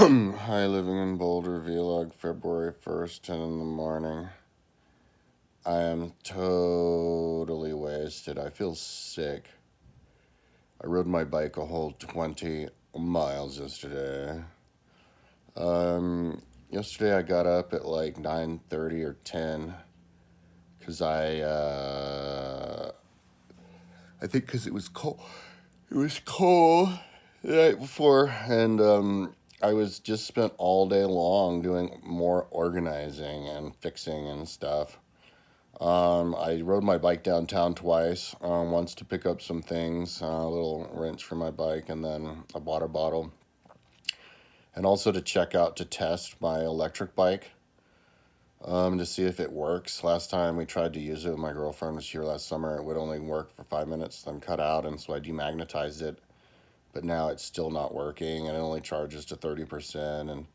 Hi, living in Boulder, vlog, February 1st, 10 in the morning. I am totally wasted. I feel sick. I rode my bike a whole 20 miles yesterday. Yesterday I got up at like 9:30 or 10 because I think because it was cold. It was cold the night before, and I was just spent all day long doing more organizing and fixing and stuff. I rode my bike downtown twice. Once to pick up some things, a little wrench for my bike, and then a water bottle, and also to check out to test my electric bike. To see if it works. Last time we tried to use it, my girlfriend was here last summer. It would only work for 5 minutes, then cut out, and so I demagnetized it. But now it's still not working, and it only charges to 30%, and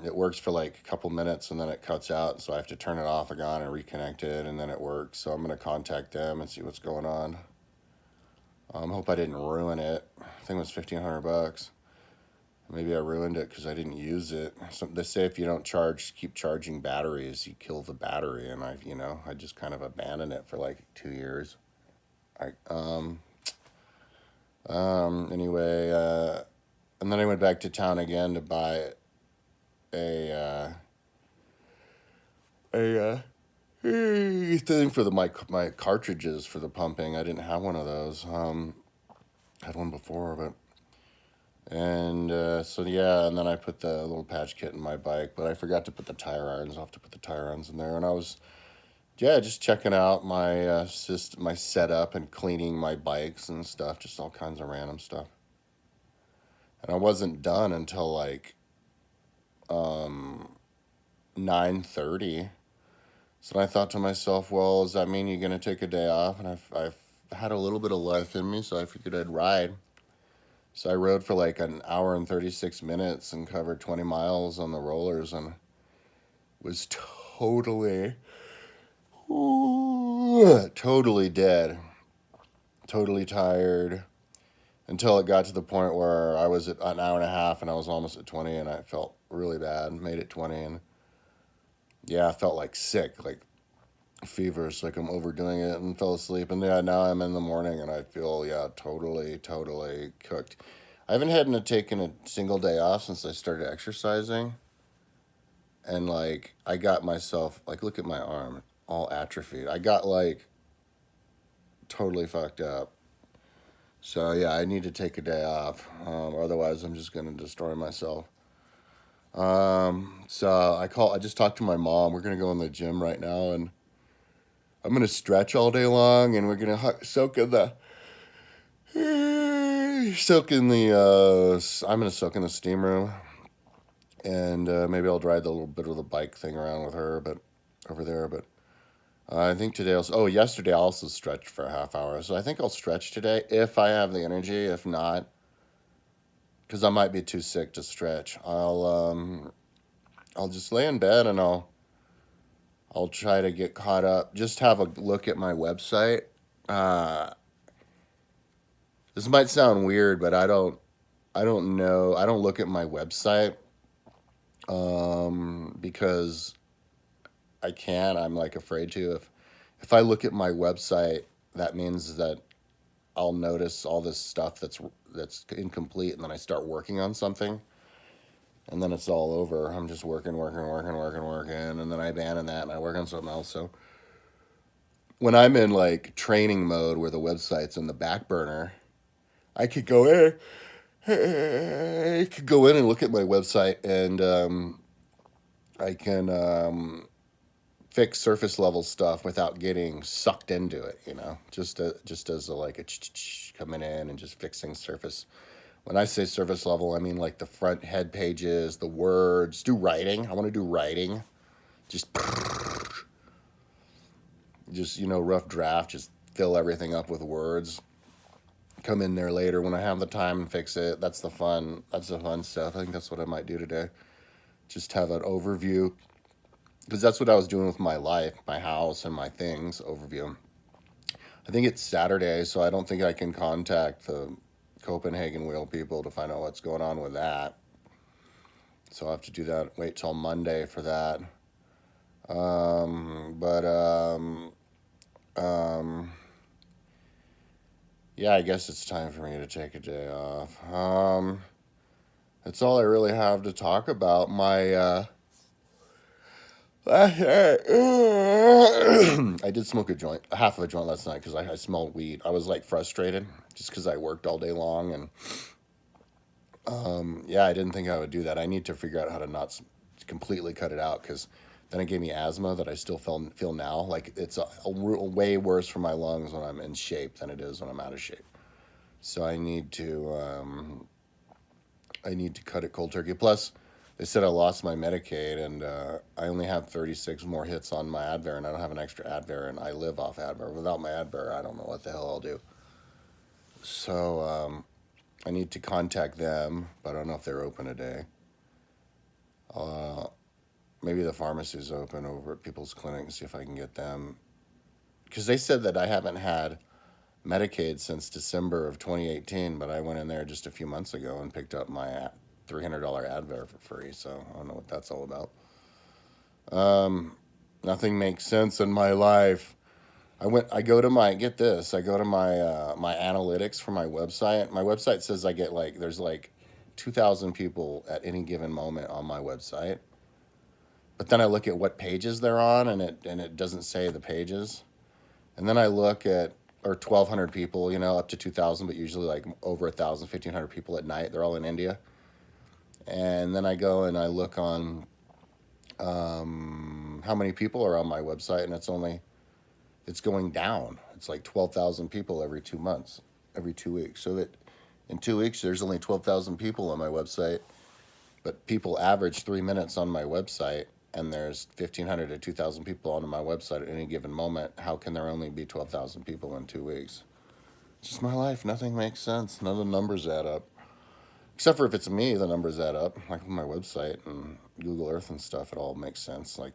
it works for like a couple minutes, and then it cuts out. So I have to turn it off again and reconnect it, and then it works. So I'm gonna contact them and see what's going on. Hope I didn't ruin it. I think it was $1,500. Maybe I ruined it because I didn't use it. So they say if you don't keep charging batteries, you kill the battery, and I just kind of abandoned it for like 2 years. I anyway, and then I went back to town again to buy a thing for my cartridges for the pumping. I didn't have one of those. Had one before, but and so yeah, and then I put the little patch kit in my bike, but I forgot to put the tire irons. I'll have to put the tire irons in there, and I was just checking out my system, my setup, and cleaning my bikes and stuff, just all kinds of random stuff. And I wasn't done until like 9:30. So I thought to myself, well, does that mean you're gonna take a day off? And I've had a little bit of life in me, so I figured I'd ride. So I rode for like an hour and 36 minutes and covered 20 miles on the rollers, and was totally dead, totally tired, until it got to the point where I was at an hour and a half and I was almost at 20, and I felt really bad. Made it 20, and yeah, I felt like sick, like feverish, like I'm overdoing it, and fell asleep. And yeah, now I'm in the morning and I feel, totally cooked. I haven't taken a single day off since I started exercising. And like, I got myself, like, look at my arm, all atrophied. I got like totally fucked up. So yeah, I need to take a day off. Otherwise, I'm just gonna destroy myself. So I just talked to my mom. We're gonna go in the gym right now, and I'm gonna stretch all day long, and we're gonna soak in the I'm gonna soak in the steam room, and maybe I'll ride the little bit of the bike thing around with her, but over there. But I think today also. Oh, yesterday I also stretched for a half hour, so I think I'll stretch today if I have the energy. If not, because I might be too sick to stretch, I'll just lay in bed, and I'll try to get caught up. Just have a look at my website. Uh, this might sound weird, but I don't know. I don't look at my website because I can't. I'm like afraid to. If I look at my website, that means that I'll notice all this stuff that's incomplete, and then I start working on something, and then it's all over. I'm just working, and then I abandon that and I work on something else. So when I'm in like training mode where the website's in the back burner, I could go in. I could go in and look at my website, and I can fix surface level stuff without getting sucked into it. Just as like a coming in and just fixing surface. When I say surface level, I mean like the front head pages, the words. Do writing. I want to do writing. Just rough draft. Just fill everything up with words. Come in there later when I have the time and fix it. That's the fun. That's the fun stuff. I think that's what I might do today. Just have an overview, because that's what I was doing with my life, my house, and my things overview. I think it's Saturday, so I don't think I can Copenhagen wheel people to find out what's going on with that. So I'll have to do that. Wait till Monday for that. But yeah, I guess it's time for me to take a day off. That's all I really have to talk about. I did smoke a joint, half of a joint last night because I smelled weed. I was like frustrated just because I worked all day long, and yeah, I didn't think I would do that. I need to figure out how to not completely cut it out because then it gave me asthma that I still feel now. Like it's way worse for my lungs when I'm in shape than it is when I'm out of shape. So I need to cut it cold turkey. Plus, they said I lost my Medicaid, and I only have 36 more hits on my Advair, and I don't have an extra Advair, and I live off Advair. Without my Advair, I don't know what the hell I'll do. So I need to contact them, but I don't know if they're open today. Maybe the pharmacy's open over at People's Clinic and see if I can get them. Because they said that I haven't had Medicaid since December of 2018, but I went in there just a few months ago and picked up my $300 Advair for free, so I don't know what that's all about. Nothing makes sense in my life. I go to my, get this, I go to my analytics for my website. My website says I get there's 2,000 people at any given moment on my website. But then I look at what pages they're on, and it doesn't say the pages. And then I look at, or 1,200 people, up to 2,000, but usually like over 1,000, 1,500 people at night. They're all in India. And then I go and I look on how many people are on my website, and it's going down. It's like 12,000 people every 2 months, every 2 weeks. So that in 2 weeks, there's only 12,000 people on my website, but people average 3 minutes on my website, and there's 1,500 to 2,000 people on my website at any given moment. How can there only be 12,000 people in 2 weeks? It's just my life. Nothing makes sense. None of the numbers add up. Except for if it's me, the numbers add up. Like my website and Google Earth and stuff, it all makes sense. Like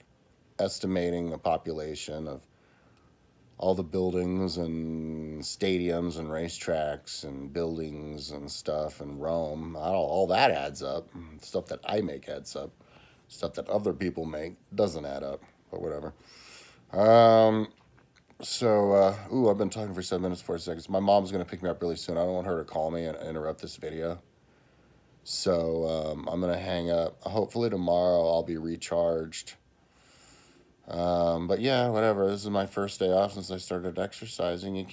estimating the population of all the buildings and stadiums and racetracks and buildings and stuff and Rome, all that adds up. Stuff that I make adds up. Stuff that other people make doesn't add up, but whatever. I've been talking for 7 minutes, 40 seconds. My mom's going to pick me up really soon. I don't want her to call me and interrupt this video. So I'm going to hang up. Hopefully tomorrow I'll be recharged. But yeah, whatever. This is my first day off since I started exercising.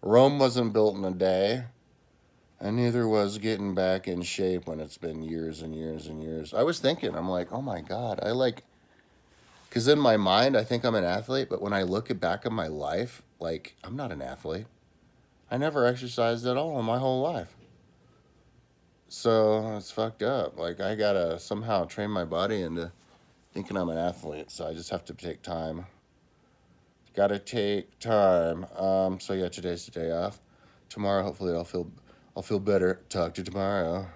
Rome wasn't built in a day. And neither was getting back in shape when it's been years and years and years. I was thinking, I'm like, oh my God, because in my mind, I think I'm an athlete, but when I look back at my life, I'm not an athlete. I never exercised at all in my whole life. So it's fucked up. I gotta somehow train my body into thinking I'm an athlete, so I just have to take time. Gotta take time. So yeah, today's the day off. Tomorrow, hopefully, I'll feel better. Talk to you tomorrow.